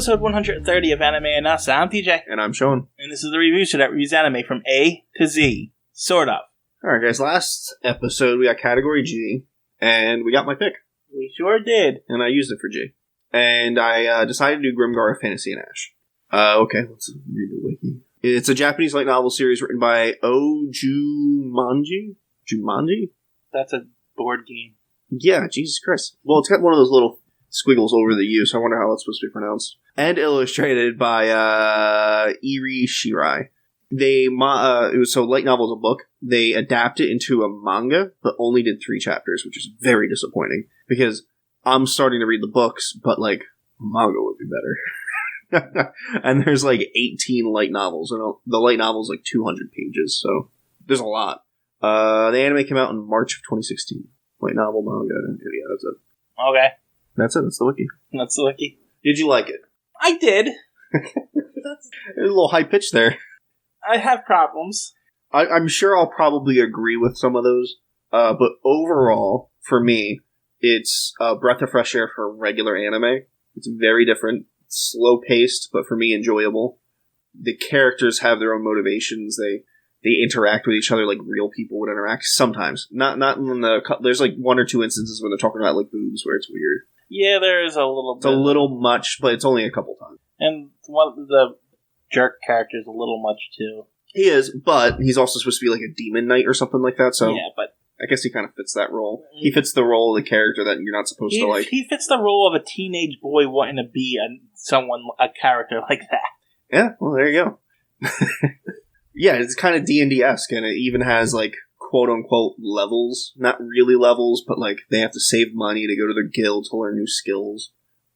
episode 130 of Anime and Us. I'm TJ. And I'm Shawn. And this is the review show that reviews anime from A to Z. Sort of. Alright guys, last episode we got category G, and we got my pick. We sure did. And I used it for G. And I decided to do Grimgar, Fantasy and Ash. Okay, let's read the wiki. It's a Japanese light novel series written by Jumanji? Jumanji? That's a board game. Yeah, Jesus Christ. Well, it's got one of those little squiggles over the U, so I wonder how that's supposed to be pronounced. And illustrated by Eri Shirai. It was so light novel is a book. They adapt it into a manga, but only did 3 chapters, which is very disappointing because I'm starting to read the books, but like manga would be better. And there's like 18 light novels, and the light novel is like 200 pages, so there's a lot. The anime came out in March of 2016. Light novel, manga, yeah, that's it. Okay. That's it. That's the wiki. That's the wiki. Did you like it? I did. That's a little high pitch there. I have problems. I'm sure I'll probably agree with some of those. But overall, for me, it's a breath of fresh air for regular anime. It's very different. Slow paced, but for me, enjoyable. The characters have their own motivations. They interact with each other like real people would interact. Sometimes. Not in the... There's like 1 or 2 instances when they're talking about like boobs where it's weird. Yeah, there is a little bit. It's a little much, but it's only a couple times. And one of the jerk characters a little much too. He is, but he's also supposed to be like a demon knight or something like that, so... Yeah, but... I guess he kind of fits that role. He fits the role of the character that you're not supposed to like. He fits the role of a teenage boy wanting to be a character like that. Yeah, well, there you go. Yeah, it's kind of D&D-esque, and it even has, like, quote-unquote levels. Not really levels, but, like, they have to save money to go to their guild to learn new skills.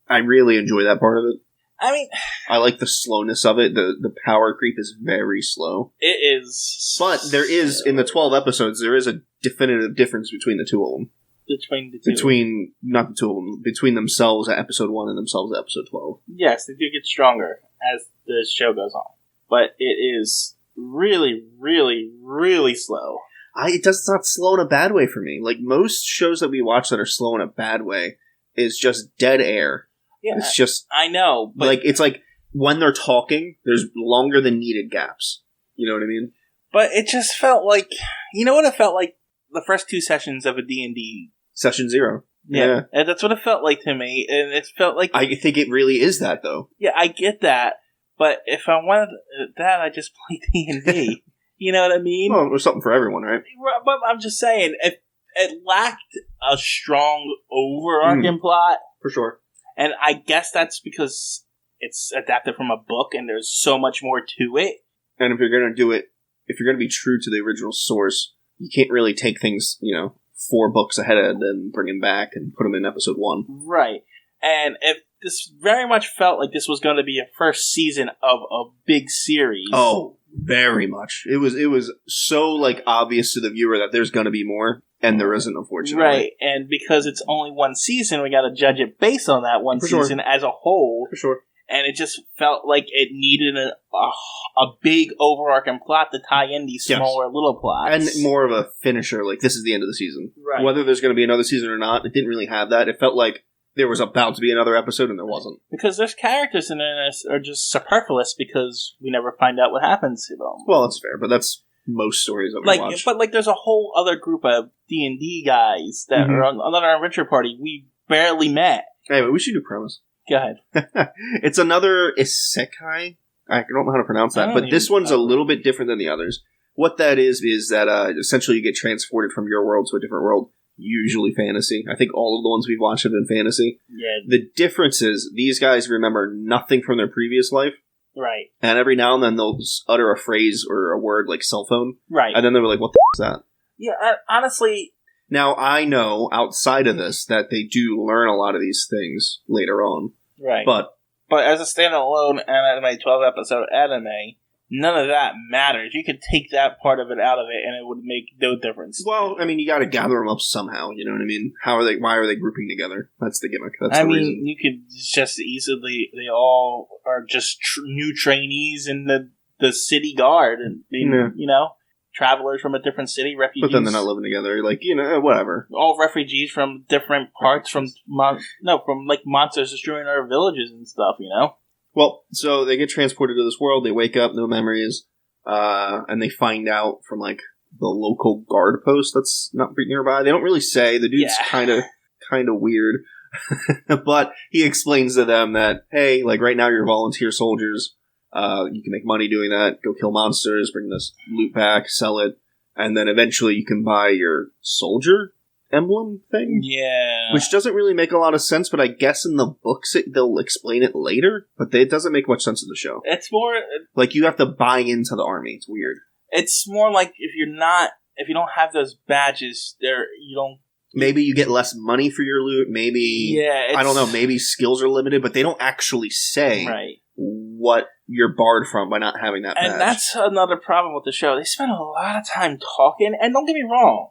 I really enjoy that part of it. I mean... I like the slowness of it. The power creep is very slow. It is... But there is, in the 12 episodes, there is a definitive difference between the 2 of them. Between the 2? Not the 2 of them. Between themselves at episode 1 and themselves at episode 12. Yes, they do get stronger as the show goes on. But it is... really, really, really slow. It's not slow in a bad way for me. Like, most shows that we watch that are slow in a bad way is just dead air. Yeah, it's just... I know, but... Like, it's like, when they're talking, there's longer than needed gaps. You know what I mean? But it just felt like... You know what it felt like? The first 2 sessions of a D&D. Session 0. Yeah. And that's what it felt like to me. And it felt like... I think it really is that, though. Yeah, I get that. But if I wanted that, I just play D&D. You know what I mean? Well, there's something for everyone, right? But I'm just saying, it lacked a strong overarching plot. For sure. And I guess that's because it's adapted from a book and there's so much more to it. And if you're going to do it, if you're going to be true to the original source, you can't really take things, 4 books ahead and then bring them back and put them in episode 1. Right. And if this very much felt like this was going to be a first season of a big series. Oh, very much. It was so like obvious to the viewer that there's going to be more, and there isn't, unfortunately. Right, and because it's only 1 season, we got to judge it based on that 1 season as a whole. For sure. And it just felt like it needed a big overarching plot to tie in these smaller little plots. And more of a finisher, like this is the end of the season. Right. Whether there's going to be another season or not, it didn't really have that. It felt like there was about to be another episode, and there wasn't. Because there's characters in this are just superfluous because we never find out what happens to them. Well, that's fair, but that's most stories that we watch. But there's a whole other group of D&D guys that are on another adventure party we barely met. Anyway, we should do premise. Go ahead. It's another isekai. I don't know how to pronounce that, but this one's a little bit different than the others. What that is that essentially you get transported from your world to a different world. Usually fantasy. I think all of the ones we've watched have been fantasy. Yeah. The difference is these guys remember nothing from their previous life. Right. And every now and then they'll utter a phrase or a word like cell phone. Right. And then they were like, what the is that? Yeah, honestly... Now, I know outside of this that they do learn a lot of these things later on. Right. But as a standalone anime, 12-episode anime... None of that matters. You could take that part of it out of it, and it would make no difference. Well, I mean, you got to gather them up somehow. You know what I mean? Why are they grouping together? That's the gimmick. That's the reason. You could just easily. They all are just new trainees in the city guard, and travelers from a different city, refugees. But then they're not living together. Like whatever. All refugees from different parts from monsters destroying our villages and stuff. Well, so they get transported to this world. They wake up, no memories, and they find out from like the local guard post that's not nearby. They don't really say. The dude's kind of weird, but he explains to them that hey, like right now you're volunteer soldiers. You can make money doing that. Go kill monsters, bring this loot back, sell it, and then eventually you can buy your soldier emblem thing. Yeah. Which doesn't really make a lot of sense, but I guess in the books they'll explain it later, but it doesn't make much sense in the show. It's more... Like, you have to buy into the army. It's weird. It's more like if you don't have those badges, you don't... Maybe you get less money for your loot, maybe... Yeah, I don't know, maybe skills are limited, but they don't actually say what you're barred from by not having that badge. And that's another problem with the show. They spend a lot of time talking, and don't get me wrong,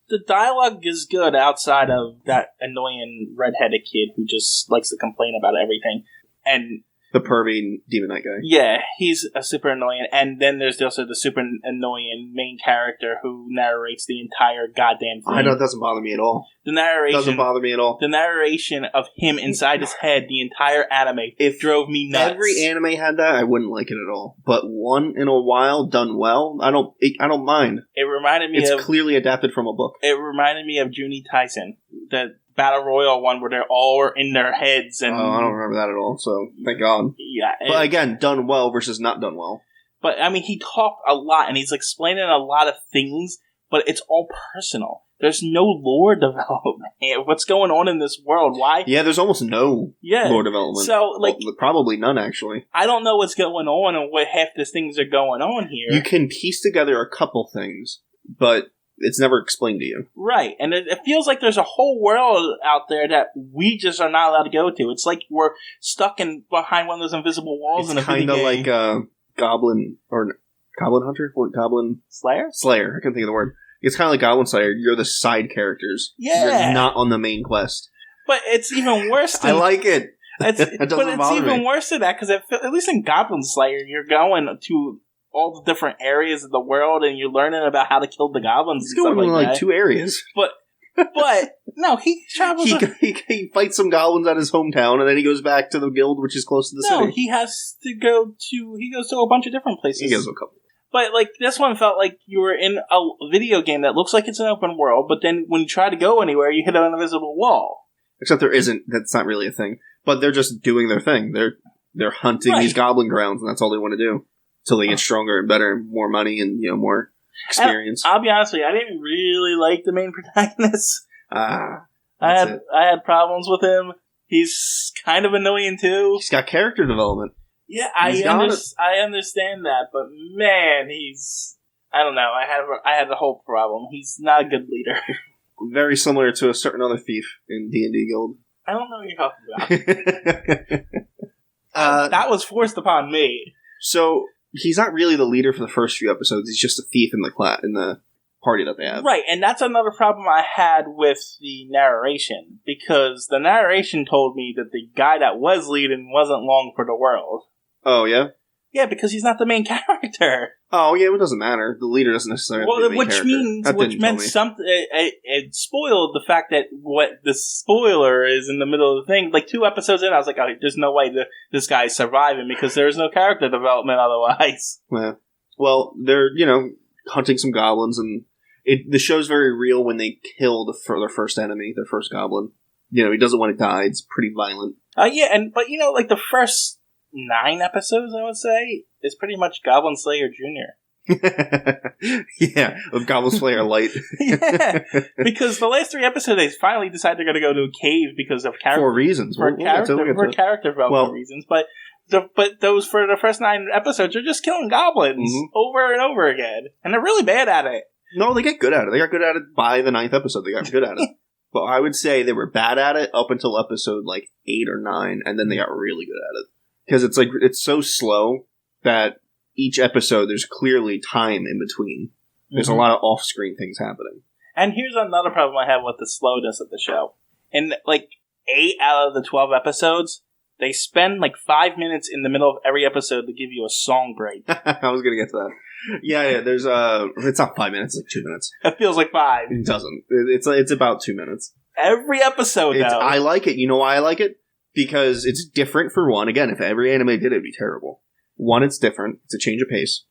the dialogue is good outside of that annoying redheaded kid who just likes to complain about everything. And the pervy Demon Knight guy. Yeah, he's a super annoying. And then there's also the super annoying main character who narrates the entire goddamn thing. I know, it doesn't bother me at all. The narration doesn't bother me at all. The narration of him inside his head, the entire anime, drove me nuts. Every anime had that, I wouldn't like it at all. But one in a while, done well, I don't mind. It reminded me It's clearly adapted from a book. It reminded me of Junie Tyson, the Battle Royale one where they're all in their heads. And I don't remember that at all, so thank God. Yeah. But again, done well versus not done well. But, I mean, he talked a lot, and he's explaining a lot of things, but it's all personal. There's no lore development. What's going on in this world? Why? Yeah, there's almost no lore development. So, like... Well, probably none, actually. I don't know what's going on and what half these things are going on here. You can piece together a couple things, but it's never explained to you. Right, and it feels like there's a whole world out there that we just are not allowed to go to. It's like we're stuck behind one of those invisible walls in a video game. It's kind of like Goblin Hunter? What, Goblin... Slayer? Slayer, I can't think of the word. It's kind of like Goblin Slayer. You're the side characters. Yeah. You're not on the main quest. But it's even worse than... I like it. But it's even worse than that, because at least in Goblin Slayer, you're going to all the different areas of the world, and you're learning about how to kill the goblins. He's going to like 2 areas. But no, he travels. He fights some goblins at his hometown, and then he goes back to the guild, which is close to the city. No, he has to go to. He goes to a bunch of different places. He goes to a couple. But like this one felt like you were in a video game that looks like it's an open world, but then when you try to go anywhere, you hit an invisible wall. Except there isn't. That's not really a thing. But they're just doing their thing. They're hunting these goblin grounds, and that's all they want to do. Until they get stronger and better, and more money, and more experience. And I'll be honest with you, I didn't really like the main protagonist. I had problems with him. He's kind of annoying too. He's got character development. Yeah, I understand that, but man, I don't know. I had the whole problem. He's not a good leader. Very similar to a certain other thief in D&D Guild. I don't know what you're talking about. That was forced upon me. So he's not really the leader for the first few episodes. He's just a thief in the party that they have. Right, and that's another problem I had with the narration, because the narration told me that the guy that was leading wasn't long for the world. Oh, yeah? Yeah, because he's not the main character. Oh, yeah, it doesn't matter. The leader doesn't necessarily have to be the main character. Which meant something. It spoiled the fact that what the spoiler is in the middle of the thing. Like 2 episodes in, I was like, oh, there's no way this guy's surviving because there's no character development otherwise. Yeah. Well, they're, hunting some goblins, and the show's very real when they kill their first enemy, their first goblin. He doesn't want to die. It's pretty violent. Yeah, but like the first 9 episodes, I would say, is pretty much Goblin Slayer Jr. Yeah, of Goblin Slayer Light. Yeah, because the last 3 episodes, they finally decided they're going to go to a cave because of character. For reasons. For character development reasons. But those, for the first 9 episodes, are just killing goblins over and over again. And they're really bad at it. No, they get good at it. They got good at it by the 9th episode. They got good at it. But I would say they were bad at it up until episode 8 or 9, and then they got really good at it. Because it's so slow that each episode there's clearly time in between. There's a lot of off-screen things happening. And here's another problem I have with the slowness of the show. In 8 out of the 12 episodes, they spend 5 minutes in the middle of every episode to give you a song break. I was going to get to that. Yeah, there's it's not 5 minutes, it's 2 minutes. It feels like 5. It doesn't. It's about 2 minutes. Every episode, though. I like it. You know why I like it? because it's different for one. Again, if every anime did it, it'd be terrible. One, it's different. It's a change of pace.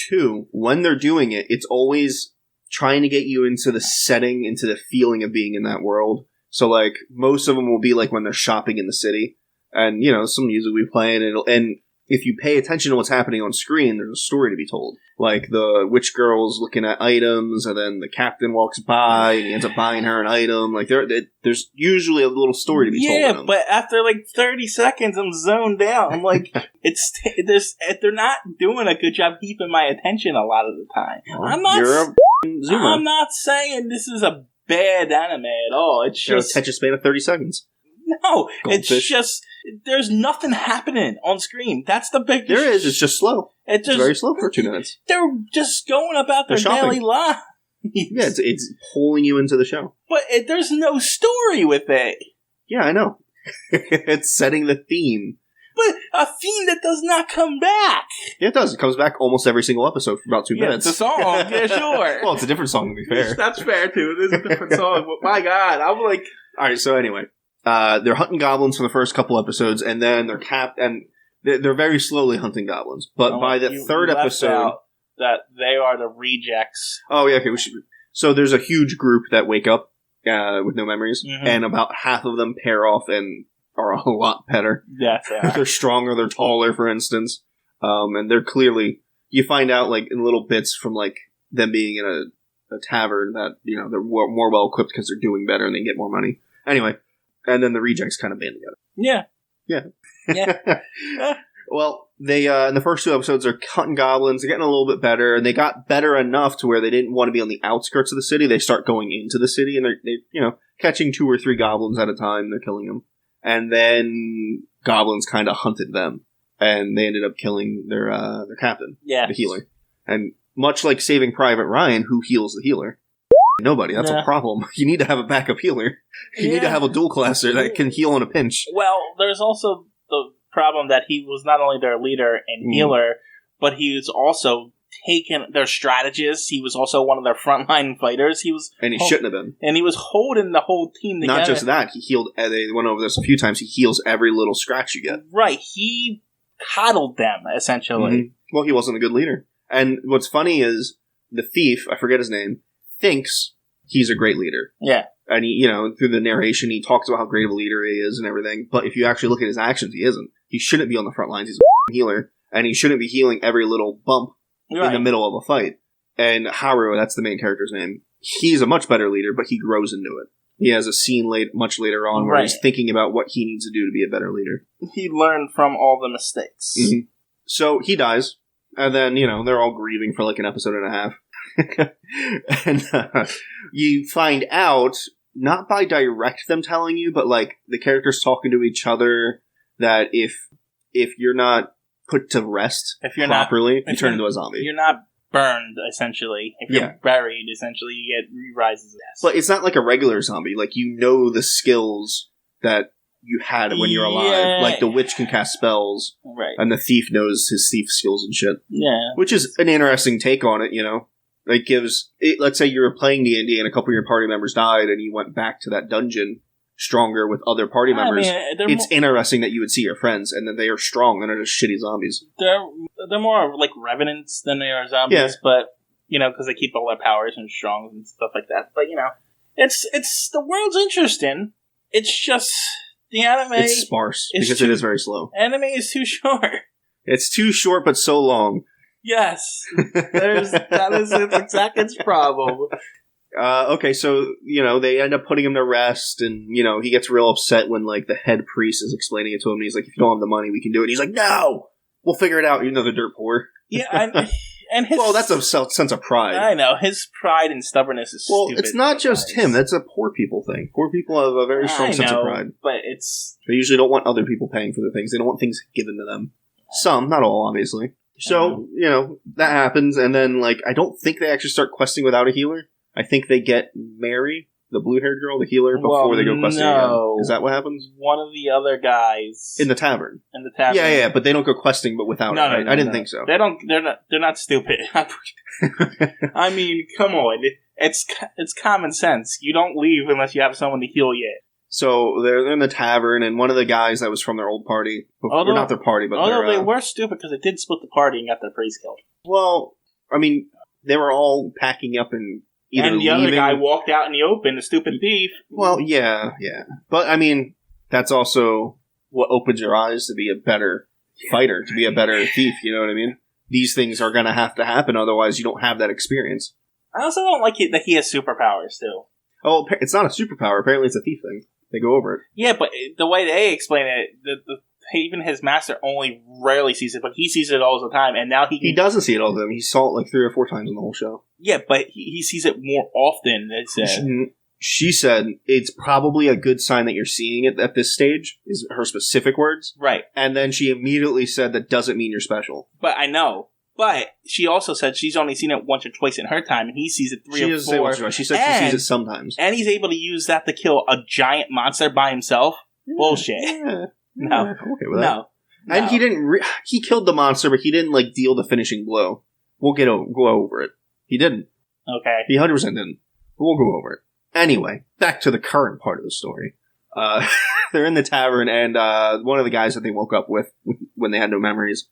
Two, when they're doing it, it's always trying to get you into the setting, into the feeling of being in that world. So, like, most of them will be like when they're shopping in the city. And, you know, some music will be playing, and if you pay attention to what's happening on screen, there's a story to be told. Like, the witch girl's looking at items, and then the captain walks by, and he ends up buying her an item. Like, there's usually a little story to be told. Yeah, but after, like, 30 seconds, I'm zoned out. I'm like, they're not doing a good job keeping my attention a lot of the time. Well, I'm not saying this is a bad anime at all. It's just... attention span of 30 seconds. No, Goldfish. It's just... There's nothing happening on screen. That's the big... There is. It's just slow. It's very slow for 2 minutes. They're just going about their daily lives. Yeah, it's pulling you into the show. But there's no story with it. Yeah, I know. It's setting the theme. But a theme that does not come back. Yeah, it does. It comes back almost every single episode for about 2 minutes. It's a song, yeah, sure. Well, it's a different song, to be fair. That's fair, too. It is a different song. But my God, I'm like... Alright, so anyway. They're hunting goblins for the first couple episodes, and then they're very slowly hunting goblins. But by the third episode... that they are the rejects. Oh, yeah, okay. So there's a huge group that wake up with no memories, and about half of them pair off and are a lot better. Yes, yeah. They're stronger, they're taller, for instance. And they're clearly... You find out, like, in little bits from, like, them being in a tavern that, you know, they're more well-equipped because they're doing better and they get more money. Anyway, and then the rejects kind of band together. Yeah. Yeah. Well, they, in the first 2 episodes, they're hunting goblins, they're getting a little bit better, and they got better enough to where they didn't want to be on the outskirts of the city. They start going into the city, and they're you know, catching 2 or 3 goblins at a time, they're killing them. And then goblins kind of hunted them, and they ended up killing their captain, the healer. And much like Saving Private Ryan, who heals the healer? Nobody. That's a problem. You need to have a backup healer. You need to have a dual classer that can heal in a pinch. Well, there's also the problem that he was not only their leader and healer, but he was also taken their strategist. He was also one of their frontline fighters. And he shouldn't have been. And he was holding the whole team together. Not just that, he healed. They went over this a few times. He heals every little scratch you get. Right. He coddled them, essentially. Mm-hmm. Well, he wasn't a good leader. And what's funny is the thief, I forget his name, thinks he's a great leader. Yeah. And he, you know, through the narration, he talks about how great of a leader he is and everything. But if you actually look at his actions, he isn't. He shouldn't be on the front lines. He's a healer. And he shouldn't be healing every little bump in the middle of a fight. And Haru, that's the main character's name, he's a much better leader, but he grows into it. He has a scene much later on where he's thinking about what he needs to do to be a better leader. He learned from all the mistakes. Mm-hmm. So he dies. And then, you know, they're all grieving for like an episode and a half. And you find out, not by direct them telling you, but like the characters talking to each other, that if you're not put to rest properly, you turn into a zombie. You're not burned, essentially. If you're buried, essentially, you get re-rises as death. But it's not like a regular zombie. Like, you know the skills that you had when you're alive. Yeah. Like, the witch can cast spells. Right. And the thief knows his thief skills and shit. Yeah. Which is an interesting take on it, you know? It gives... let's say you were playing D&D and a couple of your party members died and you went back to that dungeon stronger with other party members. It's interesting that you would see your friends and that they are strong and are just shitty zombies. They're more like revenants than they are zombies, but, you know, because they keep all their powers and strong and stuff like that. But, you know, it's the world's interesting. It's just the anime... It's sparse, because it is very slow. Anime is too short. It's too short, but so long. Yes. That is its problem. Okay, so, you know, they end up putting him to rest, and, you know, he gets real upset when, like, the head priest is explaining it to him, and he's like, if you don't have the money, we can do it. And he's like, no! We'll figure it out, even though they're dirt poor. Yeah, and his... Well, that's a sense of pride. I know. His pride and stubbornness is stupid. Well, it's not just him. That's a poor people thing. Poor people have a very strong sense of pride. But it's... They usually don't want other people paying for their things. They don't want things given to them. Some, not all, obviously. So, you know, that happens, and then, like, I don't think they actually start questing without a healer. I think they get Mary, the blue-haired girl, the healer, before they go questing again. Is that what happens? One of the other guys in the tavern. Yeah, but they don't go questing, but without it. Right? I didn't think so. They don't. They're not stupid. I mean, come on. It's common sense. You don't leave unless you have someone to heal you. So they're in the tavern, and one of the guys that was from their old party, or not their party, but they were stupid because they did split the party and got their praise killed. Well, I mean, they were all packing up and either and the leaving. Other guy walked out in the open, the stupid thief. Well, yeah. But, I mean, that's also what opens your eyes to be a better fighter, to be a better thief, you know what I mean? These things are going to happen, otherwise you don't have that experience. I also don't like it that he has superpowers, too. Oh, it's not a superpower. Apparently it's a thief thing. They go over it. Yeah, but the way they explain it, even his master only rarely sees it, but he sees it all the time, and now he doesn't see it all the time. He saw it like 3 or 4 times in the whole show. Yeah, but he sees it more often. She said it's probably a good sign that you're seeing it at this stage, is her specific words. Right. And then she immediately said that doesn't mean you're special. But I know. But she also said she's only seen it once or twice in her time, and he sees it 3 or 4. She said she sees it sometimes. And he's able to use that to kill a giant monster by himself. Yeah, bullshit. Yeah, no. I'm okay with that. No. And he didn't... he killed the monster, but he didn't, deal the finishing blow. We'll go over it. He didn't. Okay. He 100% didn't. But we'll go over it. Anyway, back to the current part of the story. They're in the tavern, and one of the guys that they woke up with when they had no memories...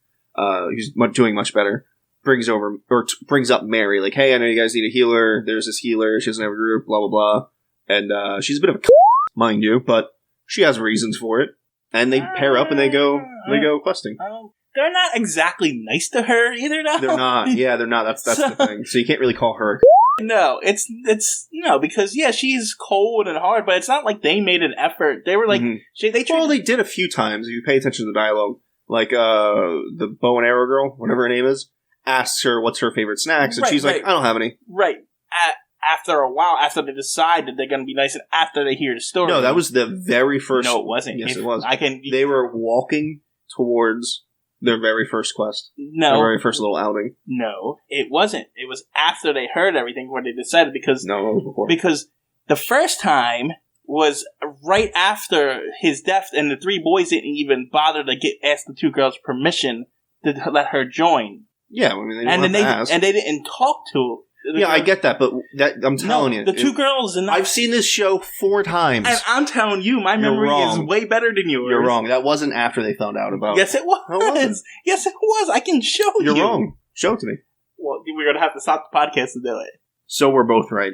he's doing much better. Brings up Mary, like, hey, I know you guys need a healer. There's this healer. She doesn't have a group, blah, blah, blah. And she's a bit of a mind you, but she has reasons for it. And they pair up and they go questing. They're not exactly nice to her either, though. They're not. Yeah, they're not. That's the thing. So you can't really call her No, it's no, because she's cold and hard, but it's not like they made an effort. They were like they did a few times. If you pay attention to the dialogue. Like, the bow and arrow girl, whatever her name is, asks her what's her favorite snacks, and she's like, I don't have any. Right. After a while, after they decide that they're going to be nice, and after they hear the story. No, that was the very first... No, it wasn't. Yes, it was. They were walking towards their very first quest. No. Their very first little outing. No, it wasn't. It was after they heard everything where they decided, because... No, it was before. Because the first time... was right after his death, and the 3 boys didn't even bother to ask the 2 girls permission to let her join. Yeah, I mean, they didn't ask. And they didn't talk to her. Yeah, I get that, but I'm telling you. The 2 girls... I've seen this show 4 times. And I'm telling you, my memory is way better than yours. You're wrong. That wasn't after they found out about it. Yes, it was. Yes, it was. I can show you. You're wrong. Show it to me. Well, we're going to have to stop the podcast to do it. So we're both right.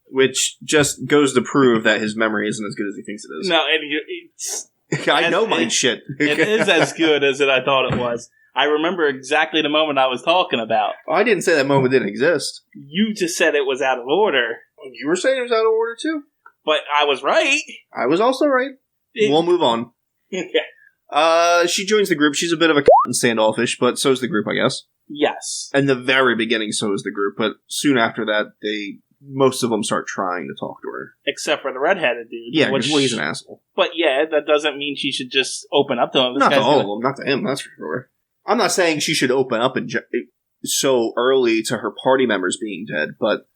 Which just goes to prove that his memory isn't as good as he thinks it is. No, and I know my shit. It is as good as I thought it was. I remember exactly the moment I was talking about. I didn't say that moment didn't exist. You just said it was out of order. You were saying it was out of order too. But I was right. I was also right. We'll move on. Okay. She joins the group. She's a bit of a and standoffish, but so is the group, I guess. Yes. In the very beginning, so is the group, but soon after that, most of them start trying to talk to her. Except for the redheaded dude. Yeah, well, he's an asshole. But yeah, that doesn't mean she should just open up to him. Not to all of them, not to him, that's for sure. I'm not saying she should open up so early to her party members being dead, but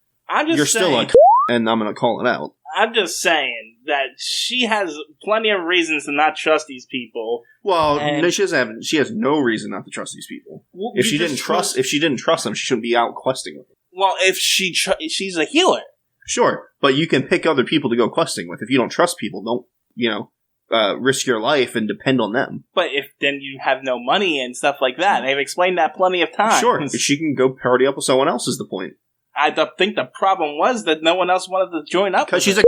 you're still a and I'm going to call it out. I'm just saying that she has plenty of reasons to not trust these people. Well, no, she has no reason not to trust these people. Well, if she didn't trust them, she shouldn't be out questing with them. Well, if she's a healer. Sure, but you can pick other people to go questing with. If you don't trust people, don't, risk your life and depend on them. But if then you have no money and stuff like that, they've explained that plenty of times. Sure, if she can go party up with someone else is the point. I think the problem was that no one else wanted to join up. Because she's a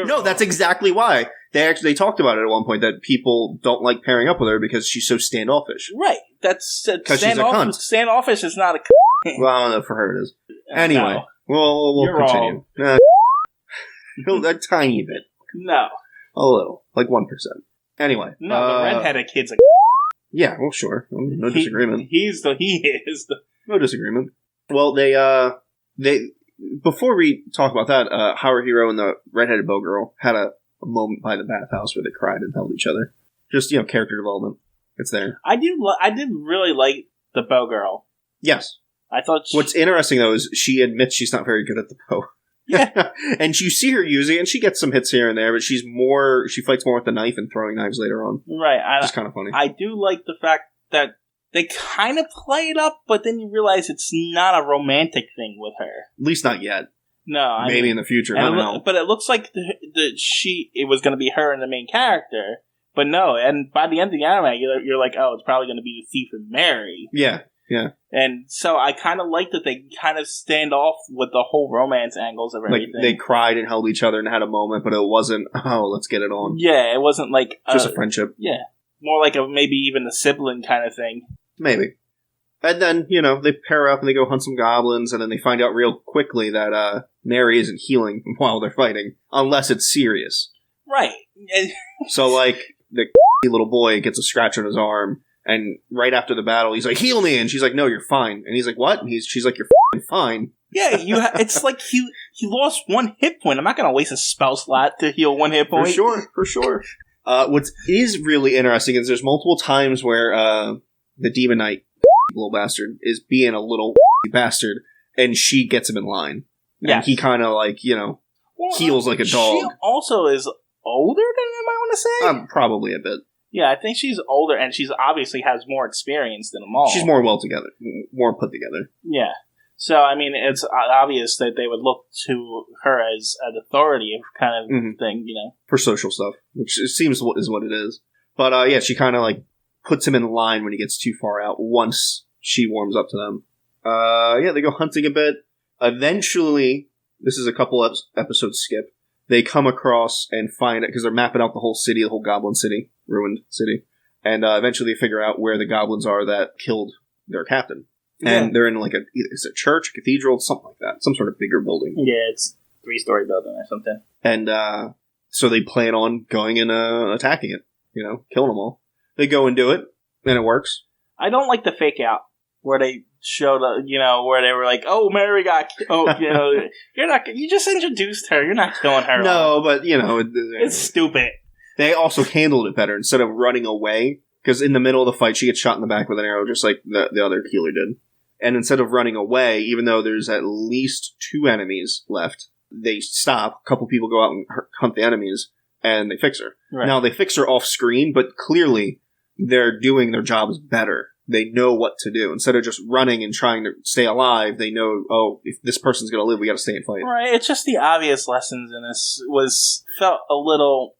No, that's exactly why. They talked about it at one point, that people don't like pairing up with her because she's so standoffish. Right. That's because she's a cunt. Standoffish is not a Well, I don't know, for her it is. Anyway, no. we'll continue. A tiny bit. No. A little. Like 1%. Anyway. No, the redheaded kid's a Yeah, well, sure. No disagreement. He is. No disagreement. Well, they before we talk about that, our hero and the redheaded bow girl had a moment by the bathhouse where they cried and held each other. Just, character development. It's there. I did really like the bow girl. Yes. I thought What's interesting, though, is she admits she's not very good at the bow. Yeah. And you see her using it, and she gets some hits here and there, but she fights more with the knife and throwing knives later on. Right. It's kind of funny. I do like the fact that they kind of play it up, but then you realize it's not a romantic thing with her. At least not yet. No, maybe in the future. I don't know. But it looks like it was going to be her and the main character. But no, and by the end of the anime, you're like, oh, it's probably going to be the thief and Mary. Yeah. And so I kind of like that they kind of stand off with the whole romance angles of everything. Like, they cried and held each other and had a moment, but it wasn't, oh, let's get it on. Yeah, it wasn't like... Just a friendship. Yeah. More like maybe even a sibling kind of thing. Maybe. And then, they pair up and they go hunt some goblins, and then they find out real quickly that Mary isn't healing while they're fighting, unless it's serious. Right. So, like, the little boy gets a scratch on his arm, and right after the battle, he's like, heal me! And she's like, no, you're fine. And he's like, what? And she's like, you're fine. Yeah, it's like he lost one hit point. I'm not going to waste a spell slot to heal one hit point. For sure. What is really interesting is there's multiple times where the Demon Knight, little bastard, is being a little bastard, and she gets him in line. And he kind of, like, heals like a dog. She also is older than him, I want to say? Probably a bit. Yeah, I think she's older, and she's obviously has more experience than them all. She's more more put together. Yeah. So, I mean, it's obvious that they would look to her as an authority kind of thing, For social stuff, which it seems is what it is. But, yeah, she kind of, like, puts him in line when he gets too far out once she warms up to them. Yeah, they go hunting a bit. Eventually, this is a couple episodes skip, they come across and find it, because they're mapping out the whole city, the whole goblin city, ruined city. And eventually they figure out where the goblins are that killed their captain. And they're in, like, is it a church, a cathedral, something like that. Some sort of bigger building. Yeah, it's a 3-story building or something. And so they plan on going and attacking it, killing them all. They go and do it, and it works. I don't like the fake out where they showed, where they were like, oh, Mary got you just introduced her. You're not killing her. No, but, it's stupid. They also handled it better. Instead of running away, because in the middle of the fight, she gets shot in the back with an arrow, just like the other healer did. And instead of running away, even though there's at least 2 enemies left, they stop. A couple people go out and hunt the enemies, and they fix her. Right. Now, they fix her off screen, but clearly they're doing their jobs better. They know what to do. Instead of just running and trying to stay alive, they know, oh, if this person's going to live, we got to stay and fight. Right. It's just the obvious lessons in this felt a little,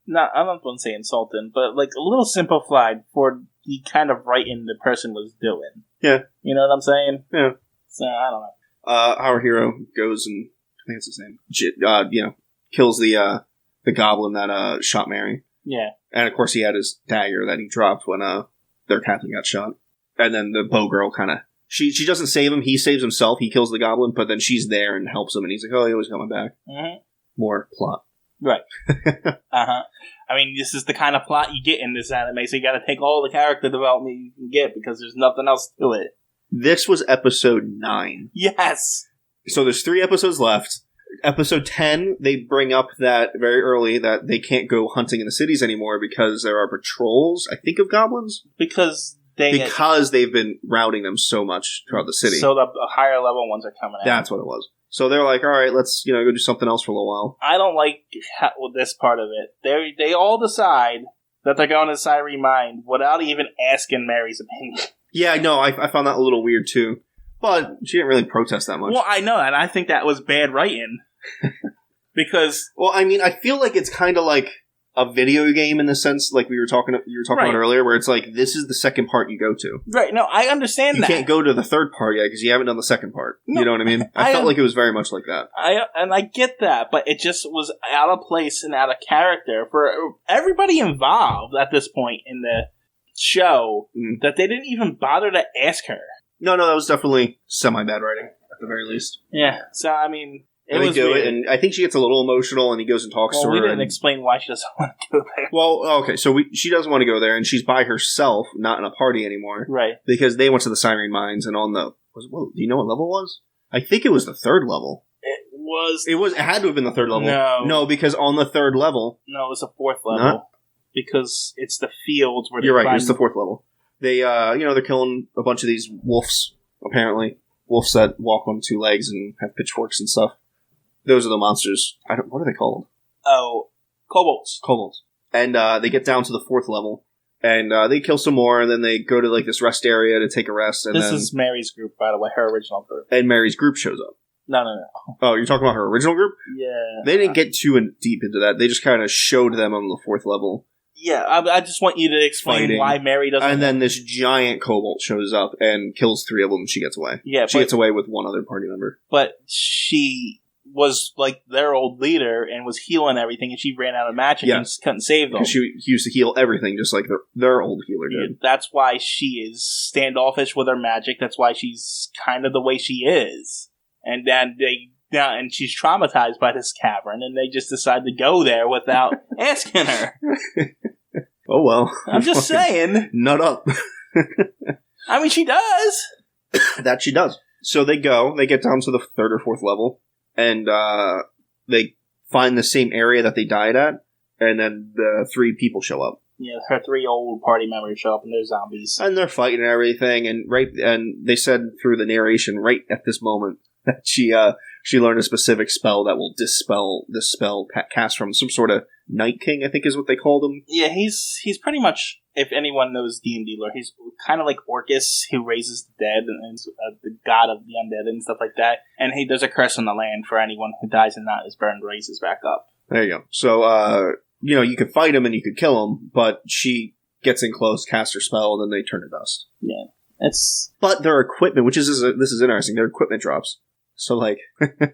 I don't want to say insulting, but like a little simplified for the kind of writing the person was doing. Yeah. You know what I'm saying? Yeah. So, I don't know. Our hero goes and, I think it's his name, kills the goblin that shot Mary. Yeah. And of course he had his dagger that he dropped when their captain got shot. And then the bow girl kind of... She doesn't save him, he saves himself, he kills the goblin, but then she's there and helps him, and he's like, oh, he always coming back. Mm-hmm. More plot. Right. Uh-huh. I mean, this is the kind of plot you get in this anime, so you gotta take all the character development you can get, because there's nothing else to it. This was episode 9. Yes! So there's 3 episodes left. Episode 10, they bring up that very early that they can't go hunting in the cities anymore because there are patrols, I think, of goblins? Because they've been routing them so much throughout the city. So the higher level ones are coming out. That's what it was. So they're like, all right, let's go do something else for a little while. I don't like this part of it. They all decide that they're going to Siren Mine without even asking Mary's opinion. Yeah, no, I found that a little weird too. But she didn't really protest that much. Well, I know, and I think that was bad writing. Because... Well, I mean, I feel like it's kind of like a video game in the sense, like you were talking about earlier, where it's like, this is the second part you go to. Right, no, I understand that. You can't go to the third part yet, because you haven't done the second part. No, you know what I mean? I felt like it was very much like that. I get that, but it just was out of place and out of character for everybody involved at this point in the show, that they didn't even bother to ask her. No, that was definitely semi-bad writing, at the very least. Yeah, so, I mean... And they do it, and I think she gets a little emotional, and he goes and talks to her. We didn't explain why she doesn't want to go there. Well, okay, so she doesn't want to go there, and she's by herself, not in a party anymore. Right. Because they went to the Siren Mines, and on the... do you know what level it was? I think it was the 3rd level. It had to have been the 3rd level. No, because on the 3rd level... No, it was the 4th level. Because it's the fields where You're right, it's the 4th level. They, they're killing a bunch of these wolves, apparently. Wolves that walk on 2 legs and have pitchforks and stuff. Those are the monsters. What are they called? Oh, kobolds. Kobolds. And they get down to the 4th level, and they kill some more, and then they go to like this rest area to take a rest. And this is Mary's group, by the way, her original group. And Mary's group shows up. No. Oh, you're talking about her original group? Yeah. They didn't get too deep into that. They just kind of showed them on the 4th level. Yeah, I just want you to explain Fighting. why Mary doesn't... And then this giant kobold shows up and kills 3 of them and she gets away. Yeah, she gets away with one other party member. But she was like their old leader and was healing everything, and she ran out of magic and couldn't save them. Because she used to heal everything just like their old healer did. Yeah, that's why she is standoffish with her magic. That's why she's kind of the way she is. And then and she's traumatized by this cavern, and they just decide to go there without asking her. Oh well. I'm just saying. Nut up. I mean, she does. That she does. So they get down to the 3rd or 4th level, and they find the same area that they died at, and then the 3 people show up. Yeah, her 3 old party members show up, and they're zombies. And they're fighting and everything, and they said through the narration right at this moment that she learned a specific spell that will dispel the spell cast from some sort of Night King, I think is what they called him. Yeah, he's pretty much, if anyone knows D&D lore, he's kind of like Orcus, who raises the dead, and the god of the undead and stuff like that. And there's a curse on the land for anyone who dies and not is burned, raises back up. There you go. So, you could fight him and you could kill him, but she gets in close, casts her spell, and then they turn to dust. Yeah. But their equipment, this is interesting, their equipment drops. So, like...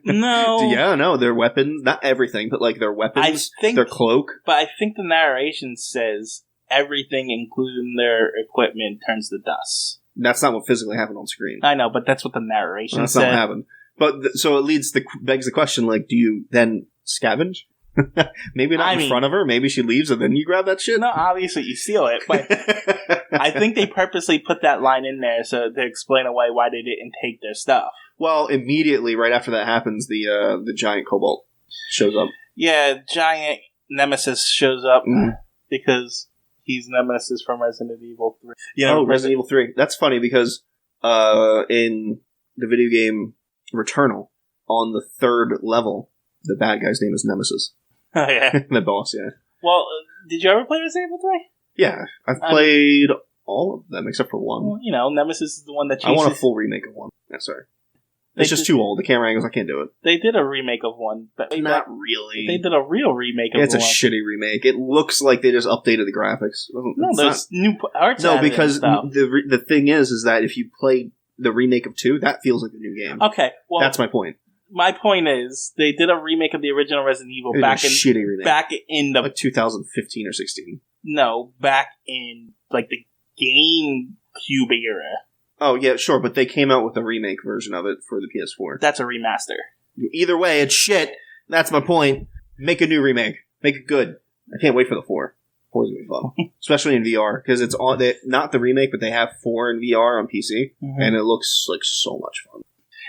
No. Yeah, no, their weapons, not everything, but, like, their weapons, their cloak. But I think the narration says everything, including their equipment, turns to dust. That's not what physically happened on screen. I know, but that's what the narration said. That's not what happened. But, so it begs the question, like, do you then scavenge? Maybe not in front of her. Maybe she leaves and then you grab that shit? No, obviously you steal it, but I think they purposely put that line in there to explain away why they didn't take their stuff. Well, immediately, right after that happens, the giant kobold shows up. Yeah, giant Nemesis shows up because he's Nemesis from Resident Evil 3. Resident Evil 3. That's funny because in the video game Returnal, on the 3rd level, the bad guy's name is Nemesis. Oh, yeah. The boss, yeah. Well, did you ever play Resident Evil 3? Yeah, I've played all of them except for one. Well, Nemesis is the one that chases... I want a full remake of one. Yeah, sorry. It's just too old. The camera angles, I can't do it. They did a remake of one. But not really. They did a real remake of one. It's a shitty remake. It looks like they just updated the graphics. No, there's new arts. No, because the thing is that if you play the remake of 2, that feels like a new game. Okay, well... That's my point. My point is, they did a remake of the original Resident Evil shitty remake. Back in the... Like 2015 or 16. No, back in, like, the GameCube era. Oh, yeah, sure, but they came out with a remake version of it for the PS4. That's a remaster. Either way, it's shit. That's my point. Make a new remake. Make it good. I can't wait for the 4. 4 is going to be fun. Especially in VR, because it's not the remake, but they have 4 in VR on PC, and it looks like so much fun.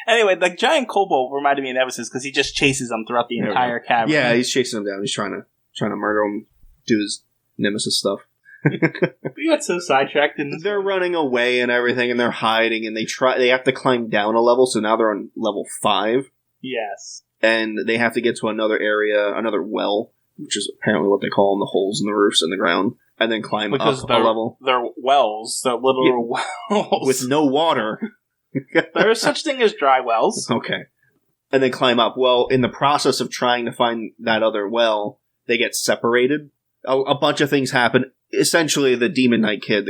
Anyway, the giant kobold reminded me of Nemesis because he just chases them throughout the entire cavern. Yeah, he's chasing them down. He's trying to murder them, do his Nemesis stuff. We got so sidetracked in this. They're running away and everything, and they're hiding, and they have to climb down a level, so now they're on level 5. Yes. And they have to get to another area, another well, which is apparently what they call them, the holes in the roofs and the ground, and then climb up a level. They're wells, they're literal wells. With no water. There is such thing as dry wells. Okay. And then climb up. Well, in the process of trying to find that other well, they get separated. A bunch of things happen. Essentially, the Demon Knight kid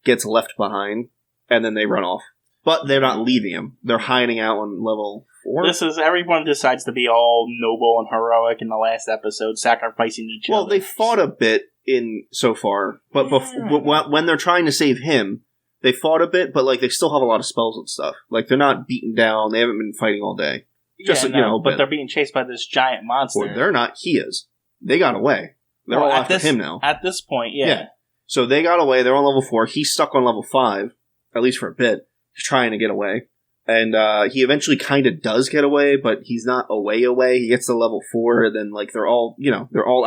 gets left behind, and then they run off. But they're not leaving him. They're hiding out on level 4. This is, everyone decides to be all noble and heroic in the last episode, sacrificing each other. Well, they fought a bit so far, but when they're trying to save him, they fought a bit, but, like, they still have a lot of spells and stuff. Like, they're not beaten down. They haven't been fighting all day. But they're being chased by this giant monster. Well, they're not. He is. They got away. They're all after him now. At this point, yeah. So they got away. They're on level 4. He's stuck on level 5, at least for a bit. He's trying to get away. And he eventually kind of does get away, but he's not away. He gets to level 4, and then, like, they're all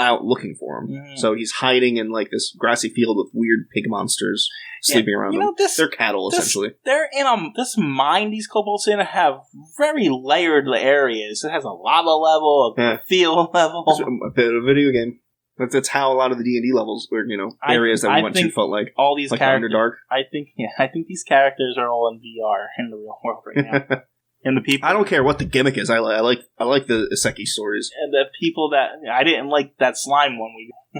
out looking for him. Mm. So he's hiding in, like, this grassy field with weird pig monsters sleeping around him. They're cattle, essentially. They're in this mine these kobolds in have very layered areas. It has a lava level, a field level. It's a bit of a video game. That's how a lot of the D&D levels, or areas that we went to felt like. All these like characters, Underdark. I think these characters are all in VR in the real world right now. And the people, I don't care what the gimmick is. I like the Iseki stories. and the people that I didn't like that slime one.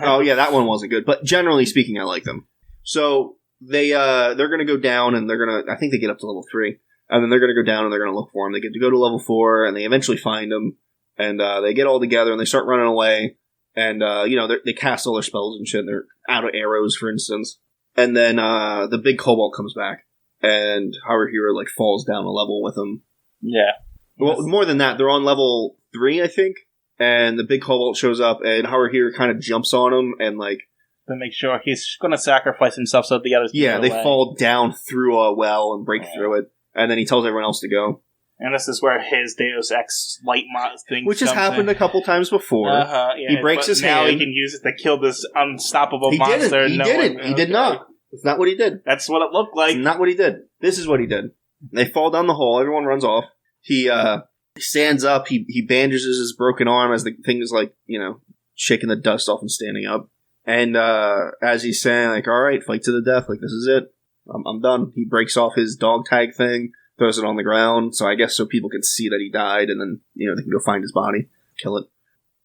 Oh yeah, that one wasn't good. But generally speaking, I like them. So they're gonna go down, and I think they get up to level 3, and then they're gonna go down and they're gonna look for him. They get to go to level 4, and they eventually find him, and they get all together and they start running away, and they cast all their spells and shit. And they're out of arrows, for instance, and then the big kobold comes back, and Haruhiro like falls down a level with him. Yeah. Well, more than that, they're on level 3, I think, and the big kobold shows up, and Haruhiro kind of jumps on him, and like to make sure he's going to sacrifice himself so the others can yeah, get they away. fall down through a well and break through it, and then he tells everyone else to go. And this is where his Deus Ex light thing, which has happened a couple times before. Yeah, he breaks his now hand. He can use it to kill this unstoppable He monster. didn't. He did not. It's not what he did. That's what it looked like. It's not what he did. This is what he did. They fall down the hole. Everyone runs off. He stands up. He bandages his broken arm as the thing is like, shaking the dust off and standing up. And as he's saying, like, all right, fight to the death. Like, this is it. I'm done. He breaks off his dog tag thing, throws it on the ground. So I guess so people can see that he died, and then, they can go find his body, kill it.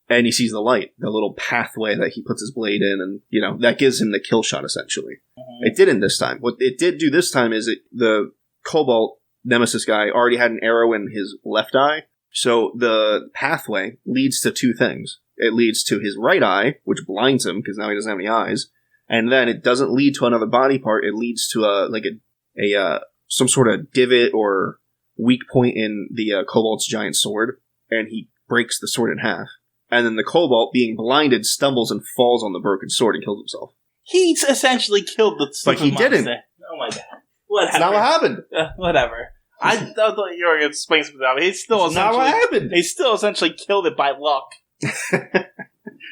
And he sees the light, the little pathway that he puts his blade in, and, that gives him the kill shot, essentially. Mm-hmm. It didn't this time. What it did do this time is the Cobalt Nemesis guy already had an arrow in his left eye. So the pathway leads to two things. It leads to his right eye, which blinds him because now he doesn't have any eyes. And then it doesn't lead to another body part. It leads to some sort of divot or weak point in the Cobalt's giant sword. And he breaks the sword in half. And then the Cobalt, being blinded, stumbles and falls on the broken sword and kills himself. He essentially killed the But he monster. didn't. Oh my god. Whatever. That's not what happened. Whatever. I thought you were going to explain something about it. He still That's not what happened. He still essentially killed it by luck.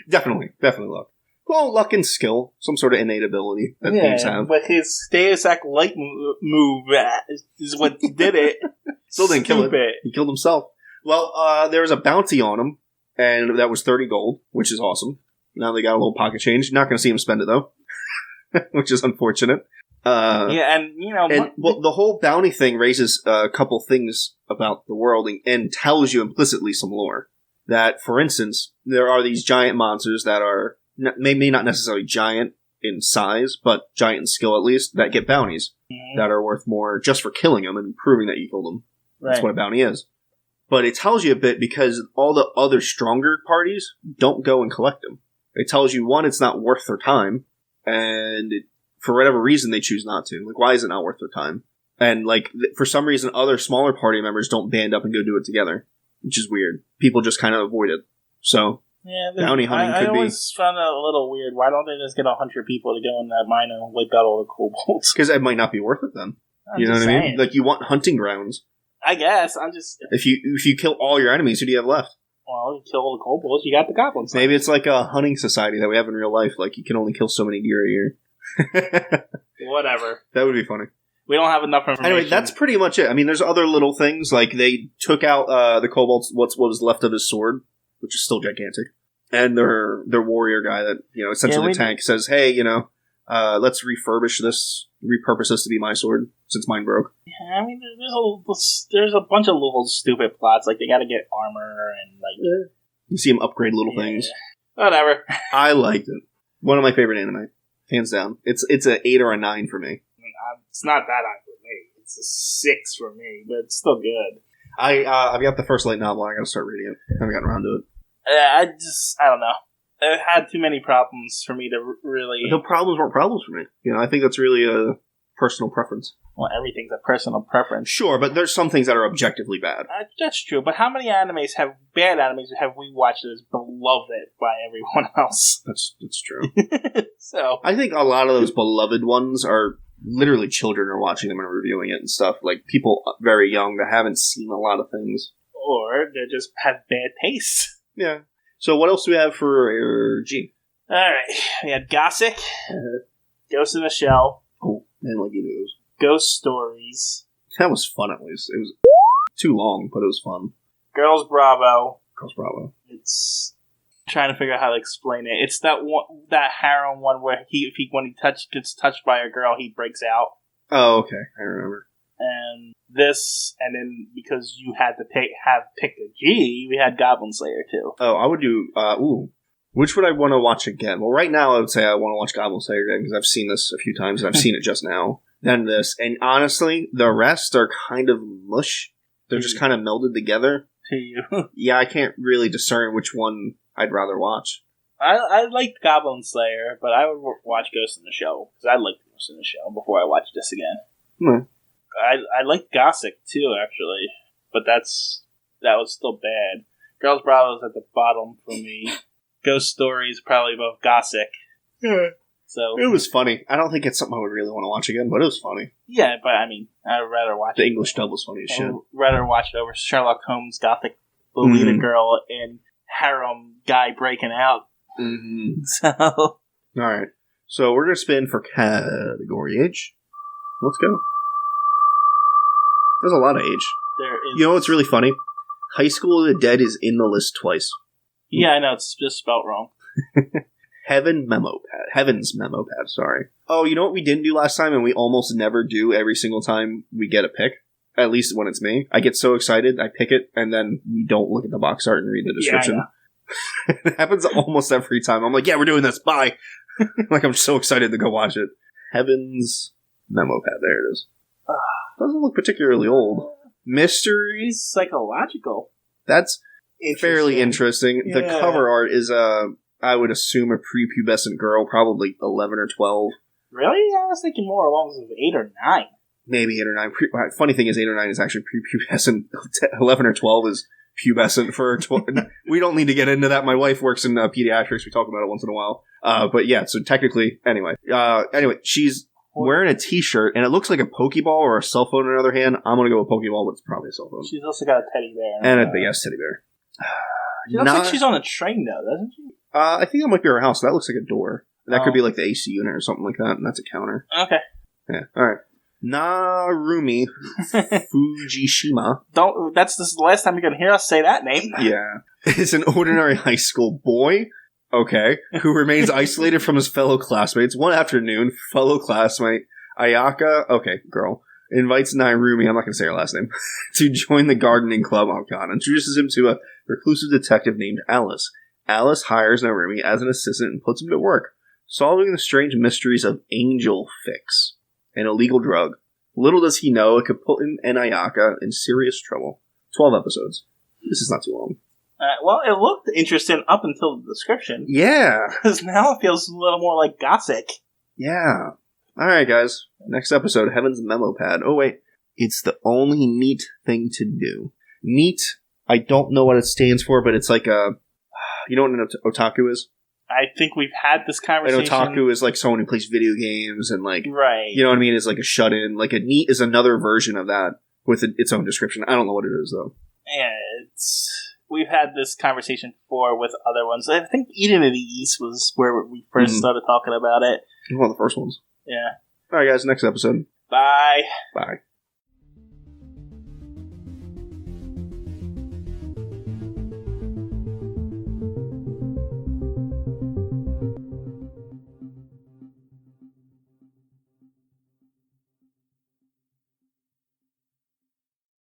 Definitely luck. Well, luck and skill, some sort of innate ability that things have. But his Deus Ex light move is what did it. Still didn't kill it. He killed himself. Well, there was a bounty on him, and that was 30 gold, which is awesome. Now they got a little pocket change. Not going to see him spend it, though, which is unfortunate. The whole bounty thing raises a couple things about the world and tells you implicitly some lore. That, for instance, there are these giant monsters that are may not necessarily giant in size, but giant in skill at least, that get bounties that are worth more just for killing them and proving that you killed them. Right. That's what a bounty is. But it tells you a bit because all the other stronger parties don't go and collect them. It tells you, one, it's not worth their time, and for whatever reason they choose not to. Like, why is it not worth their time? And, for some reason, other smaller party members don't band up and go do it together, which is weird. People just kind of avoid it. So, bounty hunting could be... I always found it a little weird. Why don't they just get 100 people to go in that mine and wipe out all the kobolds? Because it might not be worth it then. You know what I mean? Like, you want hunting grounds. I guess. I'm just... If you kill all your enemies, who do you have left? Well, you kill all the kobolds, you got the goblins. Maybe it's like a hunting society that we have in real life. Like, you can only kill so many deer a year. Whatever. That would be funny. We don't have enough information. Anyway, that's pretty much it. I mean, there's other little things, like they took out the kobold's what was left of his sword, which is still gigantic, and their warrior guy that essentially the tank says, "Hey, let's repurpose this to be my sword since mine broke." Yeah, I mean, there's a bunch of little stupid plots, like they got to get armor and you see him upgrade little things. Whatever. I liked it. One of my favorite anime, hands down. It's an 8 or a 9 for me. It's not that high for me. It's a 6 for me, but it's still good. I've got the first light novel. I got to start reading it. I haven't gotten around to it. I don't know. It had too many problems for me to really... The problems weren't problems for me. I think that's really a personal preference. Well, everything's a personal preference. Sure, but there's some things that are objectively bad. That's true, but how many bad animes have we watched that is beloved by everyone else? That's true. So I think a lot of those beloved ones are literally children are watching them and reviewing it and stuff. Like people very young that haven't seen a lot of things. Or they just have bad taste. Yeah. So what else do we have for G? Alright. We had Gossick, Ghost in the Shell. Oh, I didn't like either of those. Ghost Stories. That was fun at least. It was too long, but it was fun. Girls Bravo. It's... trying to figure out how to explain it. It's that harem one where when he gets touched by a girl, he breaks out. Oh, okay. I remember. and this, and then because you had to pick a G, we had Goblin Slayer too. Oh, I would do. Which would I want to watch again? Well, right now I would say I want to watch Goblin Slayer again because I've seen this a few times and I've seen it just now. Then this, and honestly, the rest are kind of mush. They're just kind of melded together. To you, yeah, I can't really discern which one I'd rather watch. I liked Goblin Slayer, but I would watch Ghost in the Shell because I liked Ghost in the Shell before I watched this again. I liked Gossick too, actually, but that was still bad. Girls Bravo's at the bottom for me. Ghost Stories probably above Gossick. Yeah. So it was funny. I don't think it's something I would really want to watch again, but it was funny. Yeah, but I mean, I'd rather watch the English dub was funny as shit. I'd rather watch it over Sherlock Holmes, Gothic Lolita girl, and harem guy breaking out. Mm-hmm. So, all right. So we're gonna spin for category age. Let's go. There's a lot of age. There is. You know what's really funny? High School of the Dead is in the list twice. Yeah, I know, it's just spelled wrong. Heaven's Memo Pad, sorry. Oh, you know what we didn't do last time and we almost never do every single time we get a pick? At least when it's me. I get so excited, I pick it, and then we don't look at the box art and read the description. Yeah, it happens almost every time. I'm like, yeah, we're doing this, bye! Like, I'm so excited to go watch it. Heaven's Memo Pad, there it is. Doesn't look particularly old. Mystery? Psychological. That's fairly interesting. Yeah. The cover art is, I would assume, a prepubescent girl, probably 11 or 12. Really? I was thinking more along the 8 or 9. Maybe 8 or 9. Funny thing is, 8 or 9 is actually prepubescent. 11 or 12 is pubescent for 12. We don't need to get into that. My wife works in pediatrics. We talk about it once in a while. But yeah, so technically, anyway, she's wearing a t-shirt, and it looks like a Pokeball or a cell phone in her other hand. I'm going to go with Pokeball, but it's probably a cell phone. She's also got a teddy bear. And a big-ass teddy bear. She looks like she's on a train, though, doesn't she? I think that might be her house. That looks like a door. That could be like the AC unit or something like that, and that's a counter. Okay. Yeah, alright. Narumi Fujishima. This is the last time you're going to hear us say that name. Yeah. Is an ordinary high school boy, who remains isolated from his fellow classmates. One afternoon, fellow classmate Ayaka, girl, invites Narumi, I'm not going to say her last name, to join the gardening club. Oh god, introduces him to a reclusive detective named Alice. Alice hires Narumi as an assistant and puts him to work, solving the strange mysteries of Angel Fix, an illegal drug. Little does he know it could put him and Ayaka in serious trouble. 12 episodes. This is not too long. Well, it looked interesting up until the description. Yeah. Because now it feels a little more like Gothic. Yeah. Alright, guys. Next episode, Heaven's Memo Pad. Oh, wait. It's the only neat thing to do. Neat, I don't know what it stands for, but it's like a... You know what an otaku is? I think we've had this conversation. An otaku is like someone who plays video games and like... Right. You know what I mean? Is like a shut-in. Like a neat is another version of that with its own description. I don't know what it is, though. Yeah, we've had this conversation before with other ones. I think Eden of the East was where we first started talking about it. One of the first ones. Yeah. Alright, guys. Next episode. Bye. Bye.